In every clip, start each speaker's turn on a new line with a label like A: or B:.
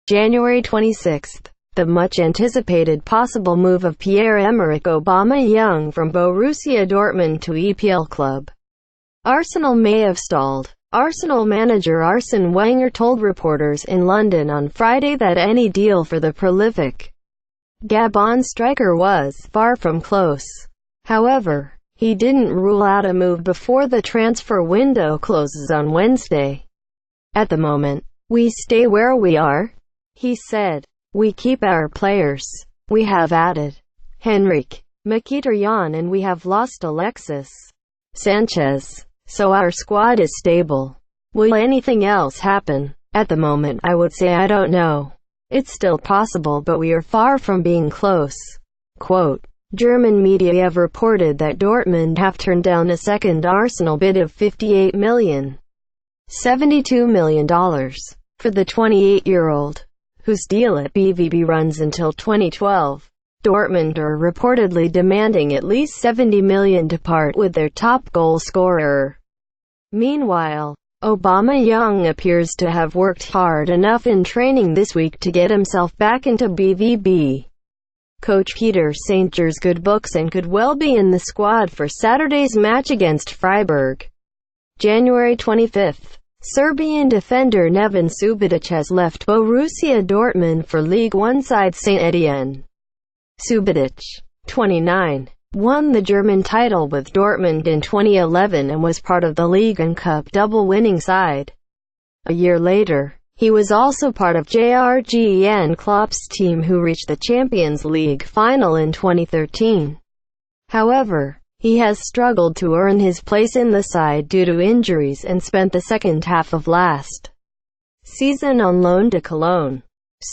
A: January 26. The much-anticipated possible move of Pierre-Emerick Aubameyang from Borussia Dortmund to EPL club Arsenal may have stalled. Arsenal manager Arsene Wenger told reporters in London on Friday that any deal for the prolific Gabon striker was far from close. However, he didn't rule out a move before the transfer window closes on Wednesday. "At the moment, we stay where we are," he said. "We keep our players. We have added Henrique Mkhitaryan and we have lost Alexis Sanchez. So our squad is stable. Will anything else happen? At the moment I would say I don't know. It's still possible but we are far from being close." Quote, German media have reported that Dortmund have turned down a second Arsenal bid of $58 million, $72 million, for the 28-year-old, whose deal at BVB runs until 2012. Dortmund are reportedly demanding at least $70 million to part with their top goal scorer. Meanwhile, Aubameyang appears to have worked hard enough in training this week to get himself back into BVB. Coach Peter Saintger's good books and could well be in the squad for Saturday's match against Freiburg. January 25. Serbian defender Neven Subotic has left Borussia Dortmund for League One side Saint Etienne. Subotic, 29, won the German title with Dortmund in 2011 and was part of the League and Cup double-winning side. A year later, he was also part of Jurgen Klopp's team who reached the Champions League final in 2013. However, he has struggled to earn his place in the side due to injuries and spent the second half of last season on loan to Cologne.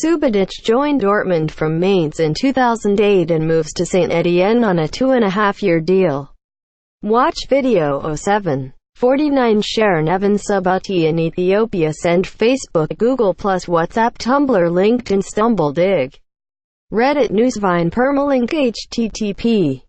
A: Subotic joined Dortmund from Mainz in 2008 and moves to Saint Etienne on a 2.5-year deal. Watch video 07. 49 Share Neven Subotic in Ethiopia. Send Facebook, Google+, WhatsApp, Tumblr, LinkedIn, Stumble, Dig, Reddit, NewsVine, Permalink, http://p.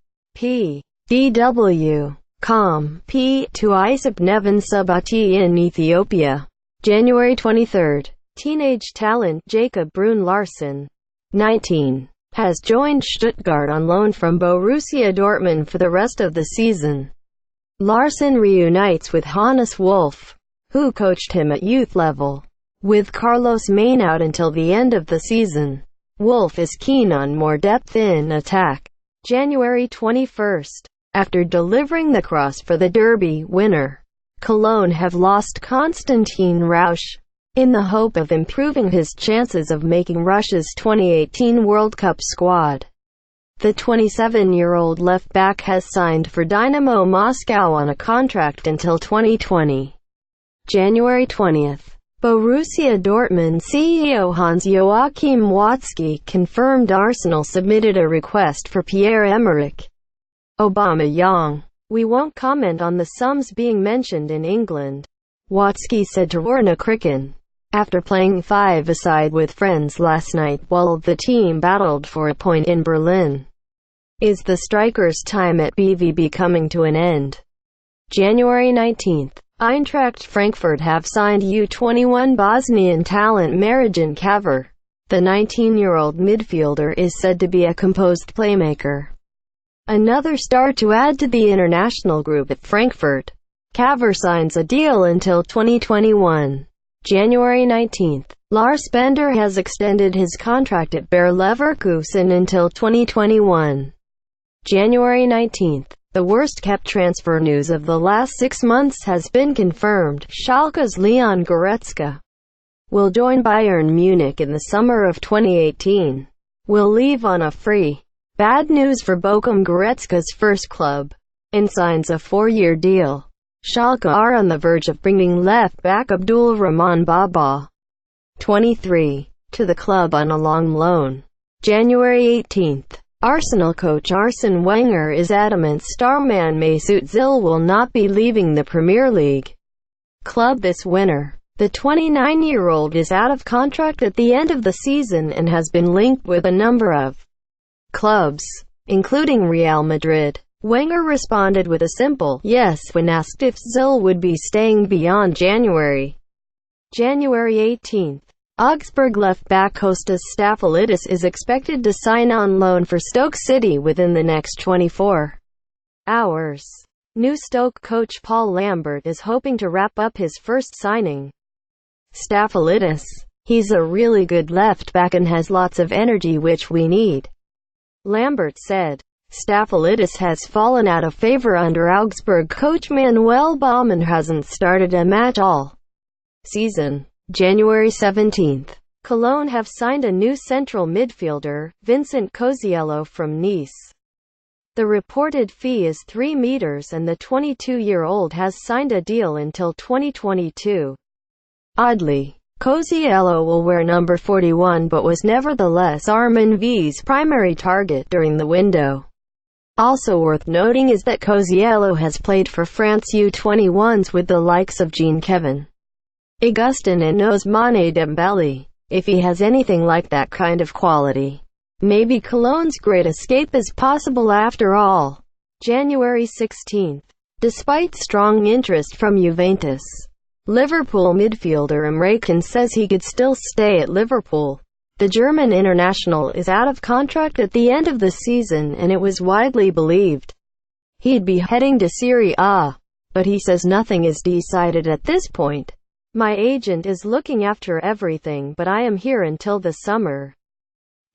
A: dw.com. p. to Isaac Neven Subotic in Ethiopia. January 23. Teenage talent Jacob Brun Larsen, 19, has joined Stuttgart on loan from Borussia Dortmund for the rest of the season. Larsen reunites with Hannes Wolf, who coached him at youth level. With Carlos Main out until the end of the season, Wolf is keen on more depth in attack. January 21. After delivering the cross for the Derby winner, Cologne have lost Konstantin Rausch, in the hope of improving his chances of making Russia's 2018 World Cup squad. The 27-year-old left-back has signed for Dynamo Moscow on a contract until 2020. January 20. Borussia Dortmund CEO Hans-Joachim Watzke confirmed Arsenal submitted a request for Pierre-Emerick Aubameyang. "We won't comment on the sums being mentioned in England," Watzke said to Orna Cricken, after playing five-a-side with friends last night while the team battled for a point in Berlin. Is the striker's time at BVB coming to an end? January 19. Eintracht Frankfurt have signed U21 Bosnian talent Marijan Kaver. The 19-year-old midfielder is said to be a composed playmaker. Another star to add to the international group at Frankfurt. Kaver signs a deal until 2021. January 19. Lars Bender has extended his contract at Bayer Leverkusen until 2021. January 19. The worst-kept transfer news of the last 6 months has been confirmed. Schalke's Leon Goretzka will join Bayern Munich in the summer of 2018. Will leave on a free. Bad news for Bochum, Goretzka's first club, and signs a 4-year deal. Schalke are on the verge of bringing left-back Abdul Rahman Baba, 23, to the club on a long loan. January 18. Arsenal coach Arsene Wenger is adamant starman Mesut Ozil will not be leaving the Premier League club this winter. The 29-year-old is out of contract at the end of the season and has been linked with a number of clubs, including Real Madrid, Wenger responded with a simple yes when asked if Zil would be staying beyond January. January 18. Augsburg left-back Kostas Staphylidis is expected to sign on loan for Stoke City within the next 24 hours. New Stoke coach Paul Lambert is hoping to wrap up his first signing. Staphylidis. He's a really good left-back and has lots of energy which we need, Lambert said. Staphylidis has fallen out of favor under Augsburg coach Manuel Baum and hasn't started a match all season. January 17. Cologne have signed a new central midfielder, Vincent Cosiello from Nice. The reported fee is €3 and the 22-year-old has signed a deal until 2022. Oddly, Cosiello will wear number 41 but was nevertheless Armin V's primary target during the window. Also worth noting is that Cosiello has played for France U21s with the likes of Jean-Kevin Augustin and Ousmane Dembele. If he has anything like that kind of quality, maybe Cologne's great escape is possible after all. January 16. Despite strong interest from Juventus, Liverpool midfielder Emre Can says he could still stay at Liverpool. The German international is out of contract at the end of the season and it was widely believed he'd be heading to Serie A. But he says nothing is decided at this point. My agent is looking after everything but I am here until the summer,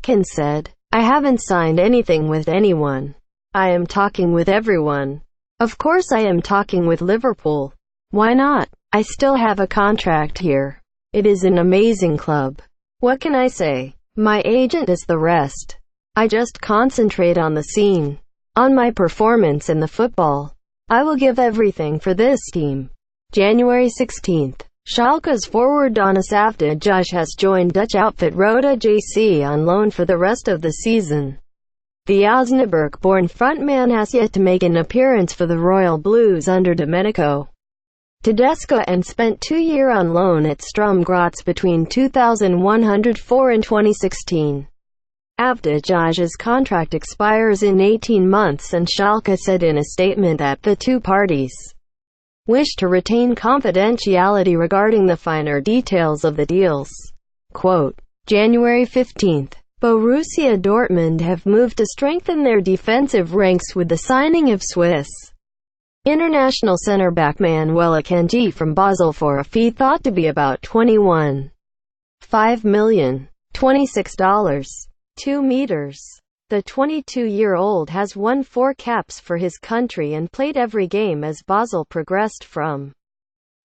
A: Can said. I haven't signed anything with anyone. I am talking with everyone. Of course I am talking with Liverpool. Why not? I still have a contract here. It is an amazing club. What can I say? My agent is the rest. I just concentrate on the scene, on my performance in the football. I will give everything for this team. January 16. Schalke's forward Donis Avdija has joined Dutch outfit Roda JC on loan for the rest of the season. The Osnabrück-born frontman has yet to make an appearance for the Royal Blues under Domenico Tedesco and spent 2 years on loan at Sturm Graz between 2104 and 2016. Avdija's contract expires in 18 months and Schalke said in a statement that the two parties wish to retain confidentiality regarding the finer details of the deals. Quote, January 15. Borussia Dortmund have moved to strengthen their defensive ranks with the signing of Swiss international centre-back Manuel Akanji from Basel for a fee thought to be about $21.5 million, $26.2 meters. The 22-year-old has won 4 caps for his country and played every game as Basel progressed from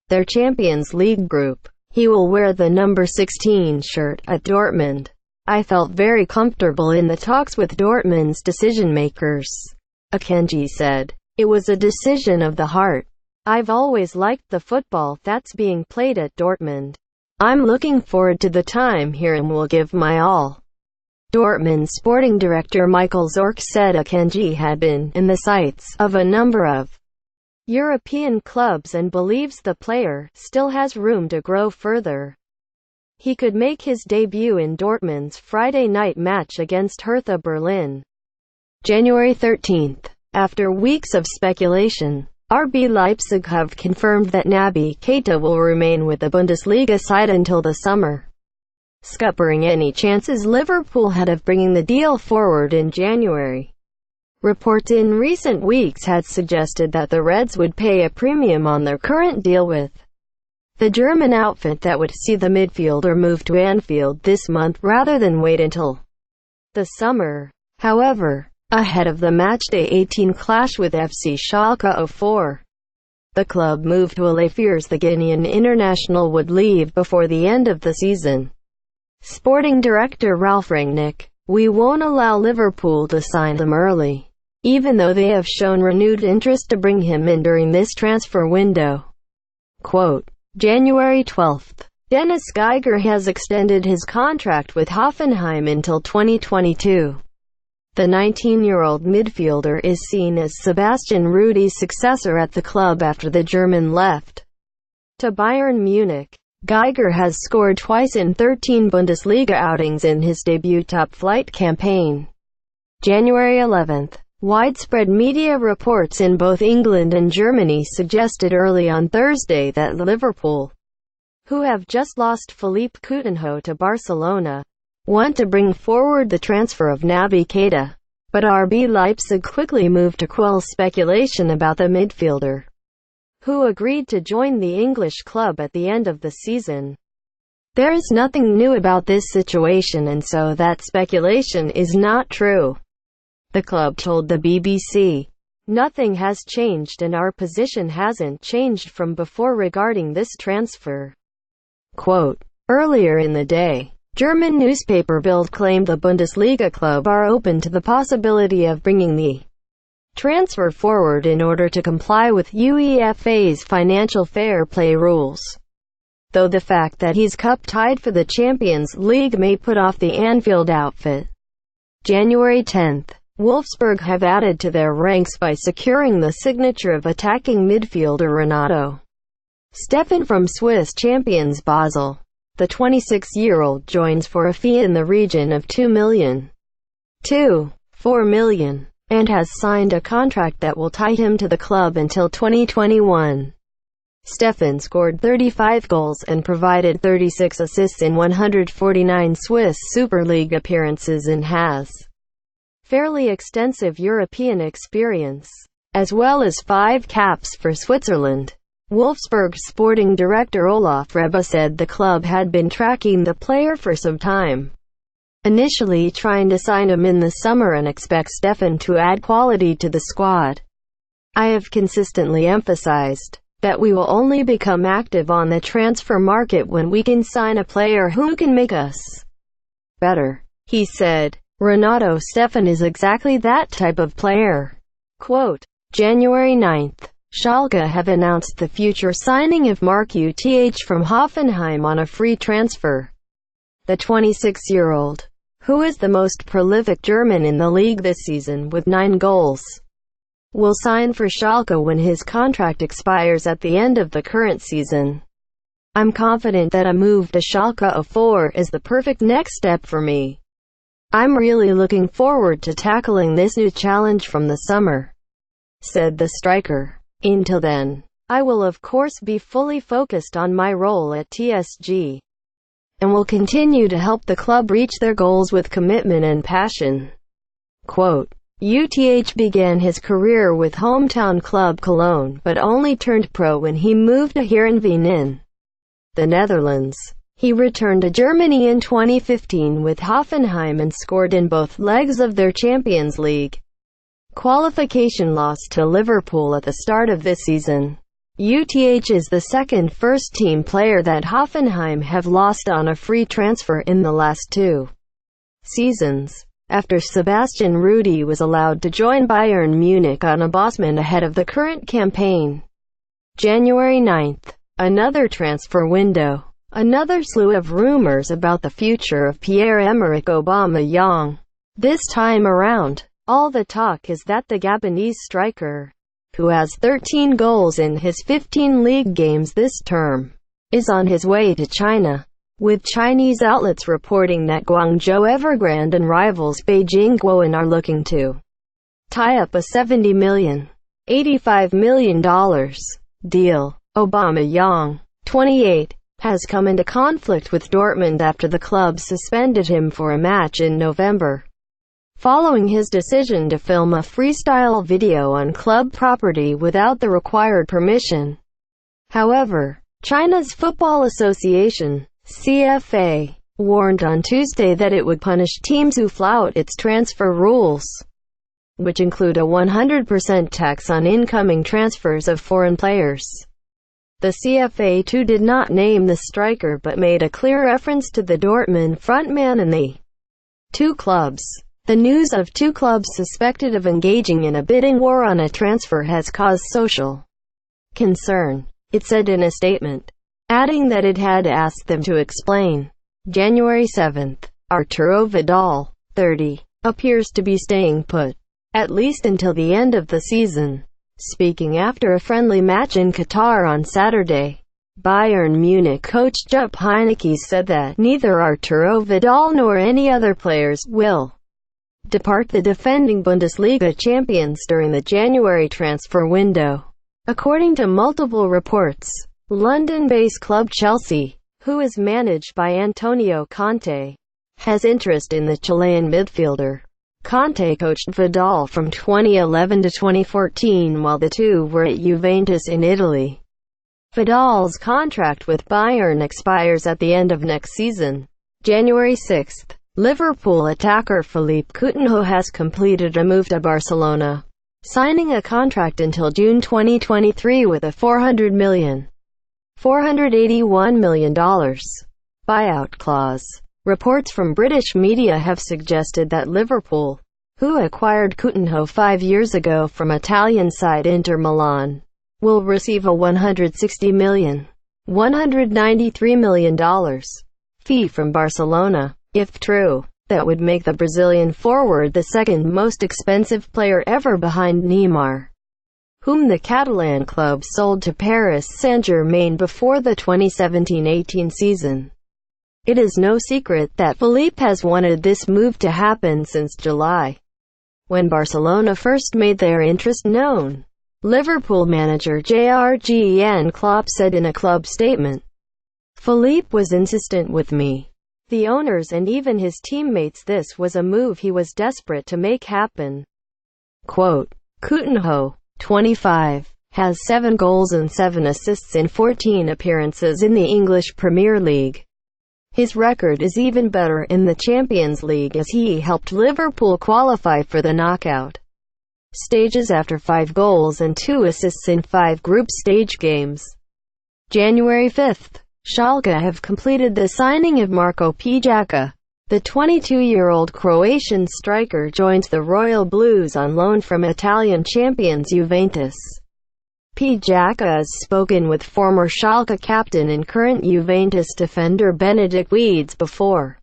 A: their Champions League group. He will wear the number 16 shirt at Dortmund. I felt very comfortable in the talks with Dortmund's decision-makers, Akanji said. It was a decision of the heart. I've always liked the football that's being played at Dortmund. I'm looking forward to the time here and will give my all. Dortmund sporting director Michael Zorc said Akanji had been in the sights of a number of European clubs and believes the player still has room to grow further. He could make his debut in Dortmund's Friday night match against Hertha Berlin. January 13. After weeks of speculation, RB Leipzig have confirmed that Naby Keita will remain with the Bundesliga side until the summer, scuppering any chances Liverpool had of bringing the deal forward in January. Reports in recent weeks had suggested that the Reds would pay a premium on their current deal with the German outfit that would see the midfielder move to Anfield this month rather than wait until the summer. However, ahead of the matchday 18 clash with FC Schalke 04, the club moved to allay fears the Guinean international would leave before the end of the season. Sporting director Ralf Rangnick, we won't allow Liverpool to sign him early, even though they have shown renewed interest to bring him in during this transfer window. Quote, January 12. Dennis Geiger has extended his contract with Hoffenheim until 2022. The 19-year-old midfielder is seen as Sebastian Rudi's successor at the club after the German left to Bayern Munich. Geiger has scored twice in 13 Bundesliga outings in his debut top-flight campaign. January 11. Widespread media reports in both England and Germany suggested early on Thursday that Liverpool, who have just lost Philippe Coutinho to Barcelona, want to bring forward the transfer of Naby Keita. But RB Leipzig quickly moved to quell speculation about the midfielder, who agreed to join the English club at the end of the season. There is nothing new about this situation, and so that speculation is not true, the club told the BBC. Nothing has changed and our position hasn't changed from before regarding this transfer. Quote, earlier in the day, German newspaper Bild claimed the Bundesliga club are open to the possibility of bringing the transfer forward in order to comply with UEFA's financial fair play rules, though the fact that he's cup-tied for the Champions League may put off the Anfield outfit. January 10th. Wolfsburg have added to their ranks by securing the signature of attacking midfielder Renato Steffen from Swiss champions Basel. The 26-year-old joins for a fee in the region of €2 to €4 million, and has signed a contract that will tie him to the club until 2021. Steffen scored 35 goals and provided 36 assists in 149 Swiss Super League appearances and has fairly extensive European experience, as well as 5 caps for Switzerland. Wolfsburg sporting director Olaf Reba said the club had been tracking the player for some time, initially trying to sign him in the summer, and expects Steffen to add quality to the squad. I have consistently emphasized that we will only become active on the transfer market when we can sign a player who can make us better, he said. Renato Steffen is exactly that type of player. Quote, January 9th. Schalke have announced the future signing of Mark Uth from Hoffenheim on a free transfer. The 26-year-old, who is the most prolific German in the league this season with 9 goals, will sign for Schalke when his contract expires at the end of the current season. I'm confident that a move to Schalke 04 is the perfect next step for me. I'm really looking forward to tackling this new challenge from the summer, said the striker. Until then, I will of course be fully focused on my role at TSG, and will continue to help the club reach their goals with commitment and passion. Quote, Uth began his career with hometown club Cologne but only turned pro when he moved to Heerenveen in the Netherlands. He returned to Germany in 2015 with Hoffenheim and scored in both legs of their Champions League qualification loss to Liverpool at the start of this season. Uth is the second first-team player that Hoffenheim have lost on a free transfer in the last 2 seasons, after Sebastian Rudy was allowed to join Bayern Munich on a Bosman ahead of the current campaign. January 9th. Another transfer window. Another slew of rumors about the future of Pierre-Emerick Aubameyang. This time around, all the talk is that the Gabonese striker, who has 13 goals in his 15 league games this term, is on his way to China, with Chinese outlets reporting that Guangzhou Evergrande and rivals Beijing Guoan are looking to tie up a $70 million, $85 million deal. Aubameyang, 28, has come into conflict with Dortmund after the club suspended him for a match in November, following his decision to film a freestyle video on club property without the required permission. However, China's Football Association, CFA, warned on Tuesday that it would punish teams who flout its transfer rules, which include a 100% tax on incoming transfers of foreign players. The CFA too did not name the striker but made a clear reference to the Dortmund frontman and the 2 clubs. The news of 2 clubs suspected of engaging in a bidding war on a transfer has caused social concern, it said in a statement, adding that it had asked them to explain. January 7th. Arturo Vidal, 30, appears to be staying put, at least until the end of the season. Speaking after a friendly match in Qatar on Saturday, Bayern Munich coach Jupp Heynckes said that neither Arturo Vidal nor any other players will depart the defending Bundesliga champions during the January transfer window. According to multiple reports, London-based club Chelsea, who is managed by Antonio Conte, has interest in the Chilean midfielder. Conte coached Vidal from 2011 to 2014 while the two were at Juventus in Italy. Vidal's contract with Bayern expires at the end of next season. January 6. Liverpool attacker Philippe Coutinho has completed a move to Barcelona, signing a contract until June 2023 with a $481 million buyout clause. Reports from British media have suggested that Liverpool, who acquired Coutinho 5 years ago from Italian side Inter Milan, will receive a $193 million fee from Barcelona. If true, that would make the Brazilian forward the second most expensive player ever behind Neymar, whom the Catalan club sold to Paris Saint-Germain before the 2017-18 season. It is no secret that Philippe has wanted this move to happen since July, when Barcelona first made their interest known. Liverpool manager Jurgen Klopp said in a club statement, "Philippe was insistent with me, the owners and even his teammates. This was a move he was desperate to make happen." Quote, Coutinho, 25, has 7 goals and 7 assists in 14 appearances in the English Premier League. His record is even better in the Champions League as he helped Liverpool qualify for the knockout stages after 5 goals and 2 assists in 5 group stage games. January 5. Schalke have completed the signing of Marko Pjaka. The 22-year-old Croatian striker joins the Royal Blues on loan from Italian champions Juventus. Pjaka has spoken with former Schalke captain and current Juventus defender Benedikt Weeds before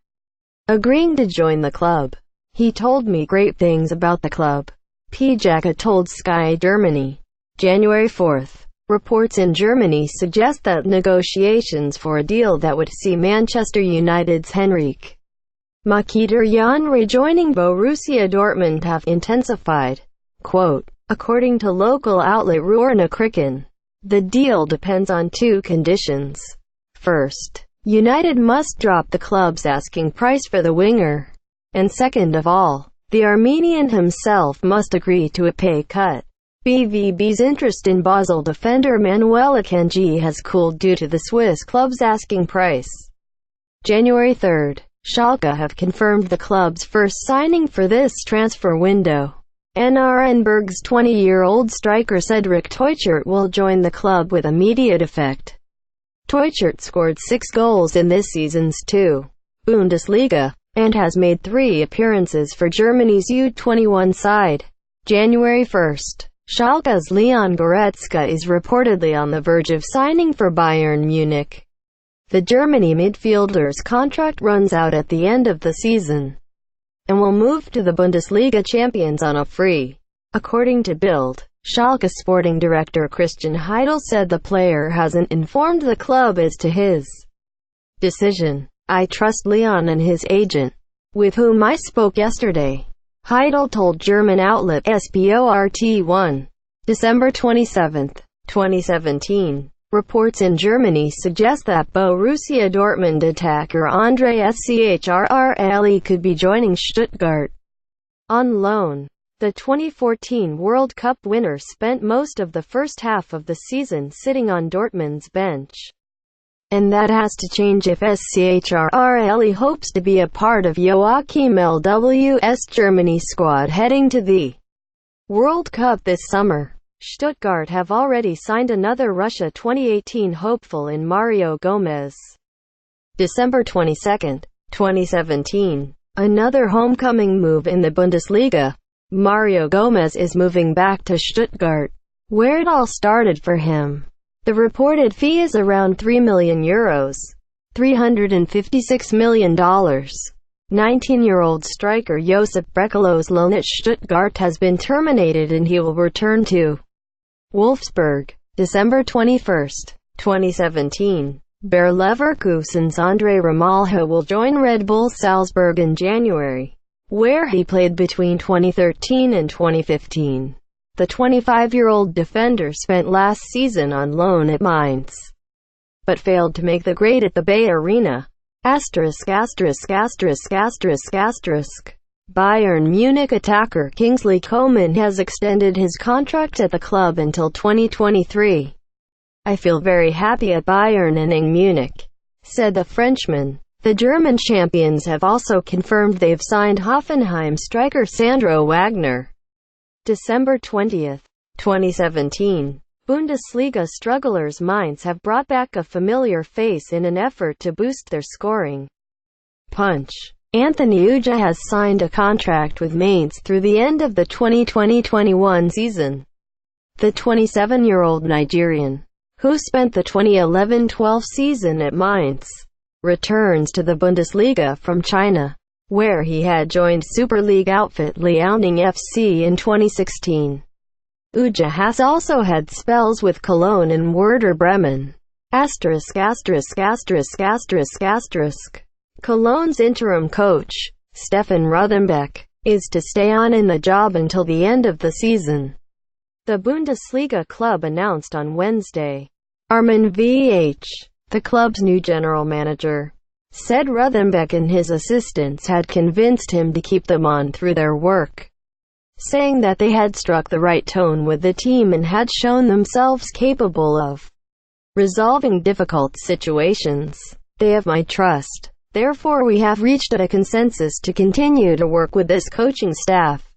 A: agreeing to join the club. "He told me great things about the club," Pjaka told Sky Germany. January 4. Reports in Germany suggest that negotiations for a deal that would see Manchester United's Henrik Mkhitaryan rejoining Borussia Dortmund have intensified. Quote, according to local outlet Roar Nachrichten, the deal depends on 2 conditions. First, United must drop the club's asking price for the winger. And second of all, the Armenian himself must agree to a pay cut. BVB's interest in Basel defender Manuel Akanji has cooled due to the Swiss club's asking price. January 3. Schalke have confirmed the club's first signing for this transfer window. Nürnberg's 20-year-old striker Cedric Teuchert will join the club with immediate effect. Teuchert scored 6 goals in this season's 2. Bundesliga, and has made 3 appearances for Germany's U21 side. January 1. Schalke's Leon Goretzka is reportedly on the verge of signing for Bayern Munich. The Germany midfielder's contract runs out at the end of the season, and will move to the Bundesliga champions on a free. According to Bild, Schalke sporting director Christian Heidel said the player hasn't informed the club as to his decision. "I trust Leon and his agent, with whom I spoke yesterday," Heidel told German outlet Sport1. December 27, 2017. Reports in Germany suggest that Borussia Dortmund attacker Andre Schrrli could be joining Stuttgart on loan. The 2014 World Cup winner spent most of the first half of the season sitting on Dortmund's bench, and that has to change if Schrrli hopes to be a part of Joachim Löw's Germany squad heading to the World Cup this summer. Stuttgart have already signed another Russia 2018 hopeful in Mario Gomez. December 22, 2017. Another homecoming move in the Bundesliga. Mario Gomez is moving back to Stuttgart, where it all started for him. The reported fee is around €3 million, $356 million. 19-year-old striker Josip Brekalo's loan at Stuttgart has been terminated and he will return to Wolfsburg. December 21, 2017. Bayer Leverkusen's Andre Ramalho will join Red Bull Salzburg in January. where he played between 2013 and 2015. The 25-year-old defender spent last season on loan at Mainz, but failed to make the grade at the Bay Arena. Bayern Munich attacker Kingsley Coman has extended his contract at the club until 2023. "I feel very happy at Bayern Munich," said the Frenchman. The German champions have also confirmed they've signed Hoffenheim striker Sandro Wagner. December 20, 2017. Bundesliga strugglers Mainz have brought back a familiar face in an effort to boost their scoring. Punch. Anthony Ujah has signed a contract with Mainz through the end of the 2020-21 season. The 27-year-old Nigerian, who spent the 2011-12 season at Mainz, returns to the Bundesliga from China, where he had joined Super League outfit Liaoning FC in 2016. Ujah has also had spells with Cologne and Werder Bremen. Cologne's interim coach, Stefan Rothenbeck, is to stay on in the job until the end of the season. The Bundesliga club announced on Wednesday. Armin VH, the club's new general manager, said Rothenbeck and his assistants had convinced him to keep them on through their work, saying that they had struck the right tone with the team and had shown themselves capable of resolving difficult situations. "They have my trust. Therefore we have reached a consensus to continue to work with this coaching staff,"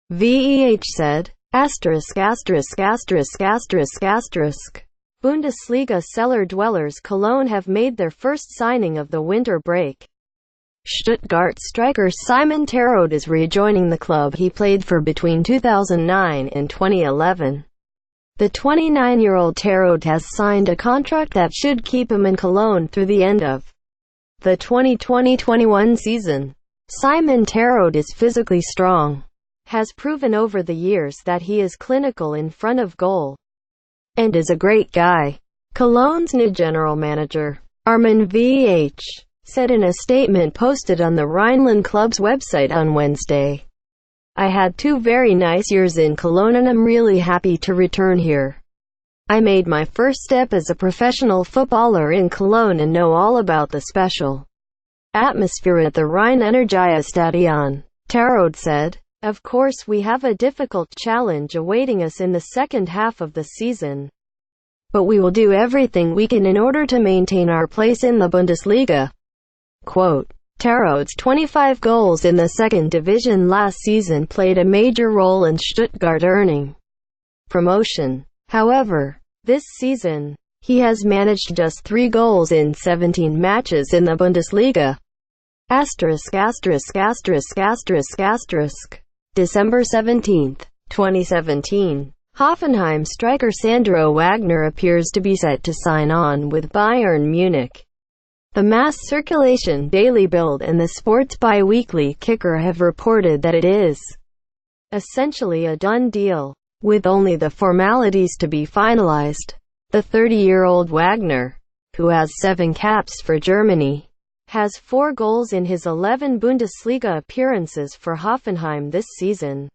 A: VEH said. Bundesliga cellar dwellers Cologne have made their first signing of the winter break. Stuttgart striker Simon Terode is rejoining the club he played for between 2009 and 2011. The 29-year-old Terode has signed a contract that should keep him in Cologne through the end of the 2020-21 season. Simon Terode is physically strong, has proven over the years that he is clinical in front of goal, and is a great guy. Cologne's new general manager, Armin VH, said in a statement posted on the Rhineland club's website on Wednesday, "I had 2 very nice years in Cologne and I'm really happy to return here. I made my first step as a professional footballer in Cologne and know all about the special atmosphere at the Rhein-Energiestadion," Terode said. "Of course we have a difficult challenge awaiting us in the second half of the season, but we will do everything we can in order to maintain our place in the Bundesliga." Quote, Terode's 25 goals in the second division last season played a major role in Stuttgart earning promotion. However, this season, he has managed just 3 goals in 17 matches in the Bundesliga. December 17, 2017. Hoffenheim striker Sandro Wagner appears to be set to sign on with Bayern Munich. The Mass Circulation Daily Bild and the Sports Bi-Weekly Kicker have reported that it is essentially a done deal, with only the formalities to be finalized. The 30-year-old Wagner, who has 7 caps for Germany, has 4 goals in his 11 Bundesliga appearances for Hoffenheim this season.